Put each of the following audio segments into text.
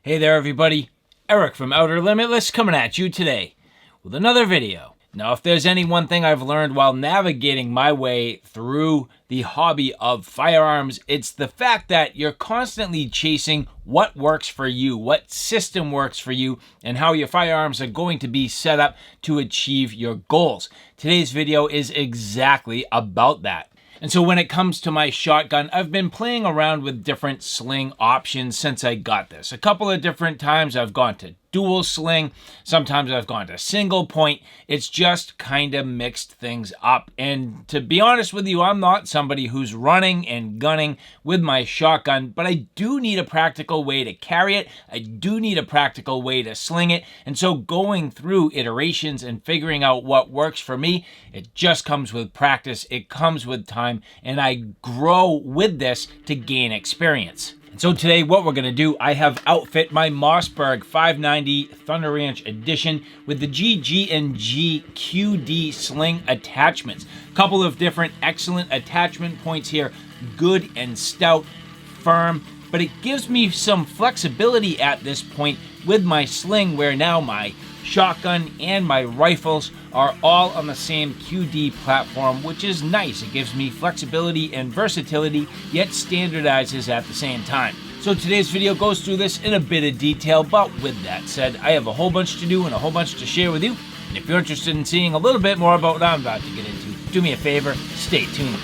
Hey there everybody, Eric from Outer Limitless coming at you today with another video. Now if there's any one thing I've learned while navigating my way through the hobby of firearms, it's the fact that you're constantly chasing what works for you, what system works for you, and how your firearms are going to be set up to achieve your goals. Today's video is exactly about that. And so when it comes to my shotgun, I've been playing around with different sling options since I got this. A couple of different times I've gone to dual sling, sometimes I've gone to single point. It's just kind of mixed things up. And to be honest with you, I'm not somebody who's running and gunning with my shotgun, but I do need a practical way to carry it. I do need a practical way to sling it. And so going through iterations and figuring out what works for me, it just comes with practice. It comes with time, and I grow with this to gain experience. And so today what we're going to do, I have outfit my Mossberg 590 Thunder Ranch Edition with the GG&G QD Sling Attachments. Couple of different excellent attachment points here, good and stout, firm, but it gives me some flexibility at this point with my sling where now my shotgun and my rifles are all on the same QD platform, which is nice. It gives me flexibility and versatility, yet standardizes at the same time. So today's video goes through this in a bit of detail, but with that said, I have a whole bunch to do and a whole bunch to share with you. And if you're interested in seeing a little bit more about what I'm about to get into, do me a favor, stay tuned.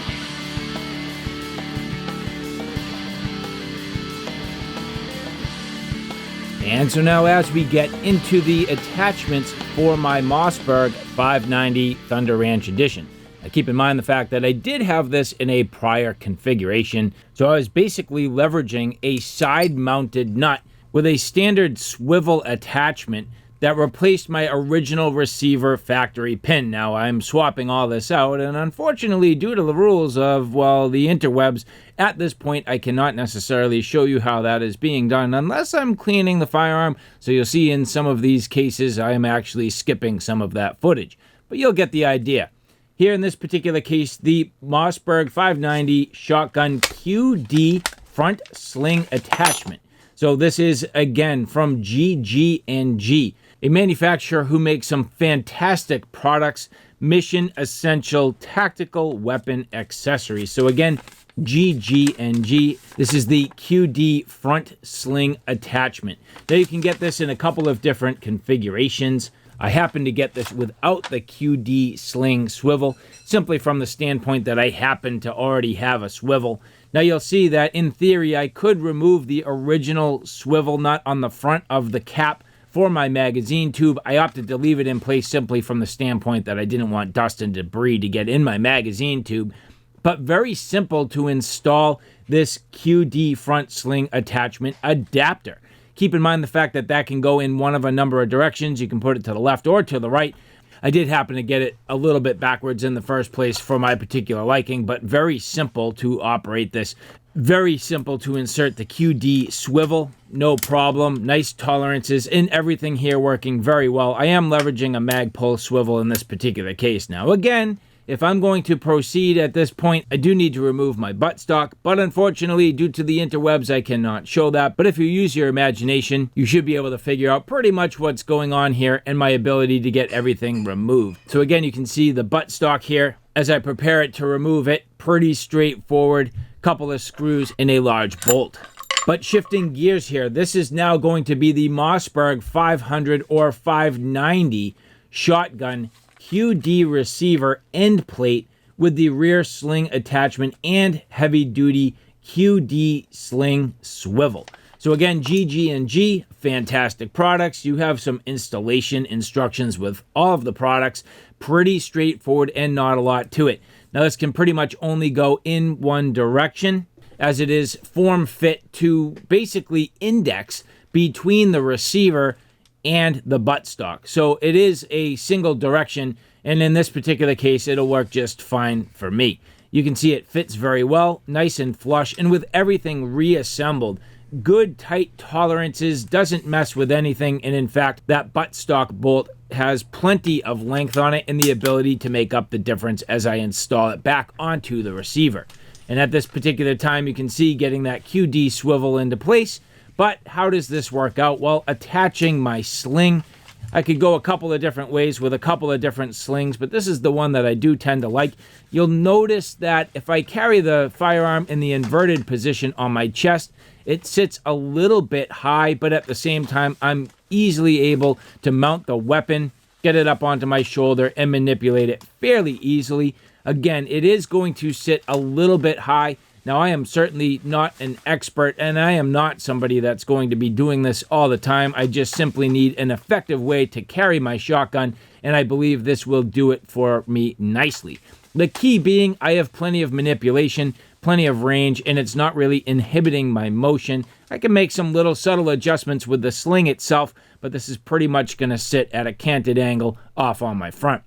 And so now as we get into the attachments for my Mossberg 590 Thunder Ranch Edition. Now keep in mind the fact that I did have this in a prior configuration, so I was basically leveraging a side-mounted nut with a standard swivel attachment that replaced my original receiver factory pin. Now I'm swapping all this out, and unfortunately due to the rules of, well, the interwebs, at this point I cannot necessarily show you how that is being done unless I'm cleaning the firearm, so you'll see in some of these cases I am actually skipping some of that footage. But you'll get the idea. Here in this particular case, the Mossberg 590 Shotgun QD Front Sling Attachment. So this is, again, from GG&G, a manufacturer who makes some fantastic products, mission essential tactical weapon accessories. So again, GG&G. This is the QD Front Sling Attachment. Now you can get this in a couple of different configurations. I happen to get this without the QD Sling swivel, simply from the standpoint that I happen to already have a swivel. Now you'll see that in theory I could remove the original swivel nut on the front of the cap for my magazine tube. I opted to leave it in place simply from the standpoint that I didn't want dust and debris to get in my magazine tube. But very simple to install this QD Front Sling Attachment adapter. Keep in mind the fact that that can go in one of a number of directions. You can put it to the left or to the right. I did happen to get it a little bit backwards in the first place for my particular liking, but very simple to operate this. Very simple to insert the QD swivel, no problem. Nice tolerances and everything here working very well. I am leveraging a mag pull swivel in this particular case. Now again, if I'm going to proceed at this point, I do need to remove my buttstock, but unfortunately, due to the interwebs, I cannot show that. But if you use your imagination, you should be able to figure out pretty much what's going on here and my ability to get everything removed. So again, you can see the buttstock here. As I prepare it to remove it, pretty straightforward. Couple of screws and a large bolt. But shifting gears here, this is now going to be the Mossberg 500 or 590 shotgun QD receiver end plate with the rear sling attachment and heavy duty QD sling swivel. So again, GG&G, fantastic products. You have some installation instructions with all of the products. Pretty straightforward and not a lot to it. Now this can pretty much only go in one direction, as it is form fit to basically index between the receiver and the buttstock. So it is a single direction, and in this particular case, it'll work just fine for me. You can see it fits very well, nice and flush, and with everything reassembled. Good tight tolerances, doesn't mess with anything, and in fact, that buttstock bolt has plenty of length on it and the ability to make up the difference as I install it back onto the receiver. And at this particular time, you can see getting that QD swivel into place, But how does this work out? Well, attaching my sling, I could go a couple of different ways with a couple of different slings, but this is the one that I do tend to like. You'll notice that if I carry the firearm in the inverted position on my chest, it sits a little bit high, but at the same time, I'm easily able to mount the weapon, get it up onto my shoulder, and manipulate it fairly easily. Again, it is going to sit a little bit high. Now, I am certainly not an expert, and I am not somebody that's going to be doing this all the time. I just simply need an effective way to carry my shotgun, and I believe this will do it for me nicely. The key being I have plenty of manipulation, plenty of range, and it's not really inhibiting my motion. I can make some little subtle adjustments with the sling itself, but this is pretty much going to sit at a canted angle off on my front.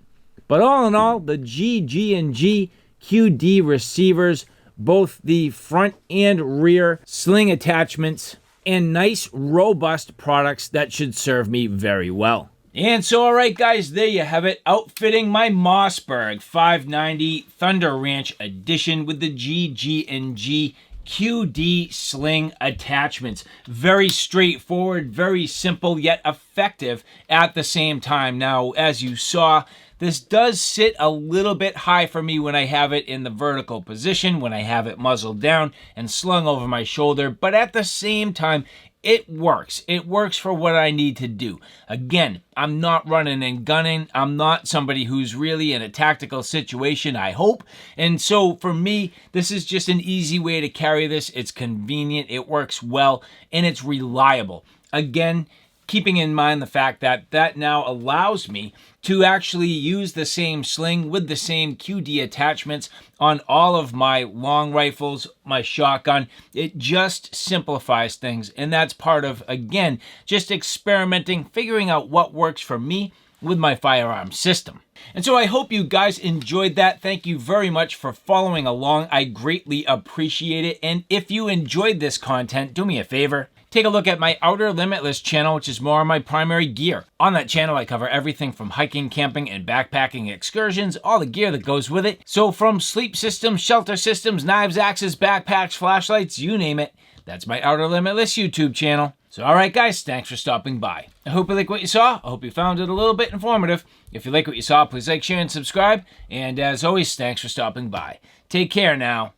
But all in all, the GG&G QD receivers, both the front and rear sling attachments, and nice, robust products that should serve me very well. And so, all right, guys, there you have it. Outfitting my Mossberg 590 Thunder Ranch Edition with the GG&G QD Sling attachments. Very straightforward, very simple, yet effective at the same time. Now, as you saw, this does sit a little bit high for me when I have it in the vertical position, when I have it muzzled down and slung over my shoulder, but at the same time, it works. It works for what I need to do. Again, I'm not running and gunning. I'm not somebody who's really in a tactical situation, I hope. And so for me, this is just an easy way to carry this. It's convenient, it works well, and it's reliable. Again, keeping in mind the fact that that now allows me to actually use the same sling with the same QD attachments on all of my long rifles, my shotgun. It just simplifies things, and that's part of, again, just experimenting, figuring out what works for me with my firearm system. And so I hope you guys enjoyed that. Thank you very much for following along. I greatly appreciate it. And if you enjoyed this content, do me a favor. Take a look at my Outer Limitless channel, which is more of my primary gear. On that channel, I cover everything from hiking, camping, and backpacking excursions, all the gear that goes with it. So from sleep systems, shelter systems, knives, axes, backpacks, flashlights, you name it, that's my Outer Limitless YouTube channel. So all right, guys, thanks for stopping by. I hope you like what you saw. I hope you found it a little bit informative. If you like what you saw, please like, share, and subscribe. And as always, thanks for stopping by. Take care now.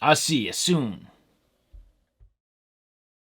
I'll see you soon.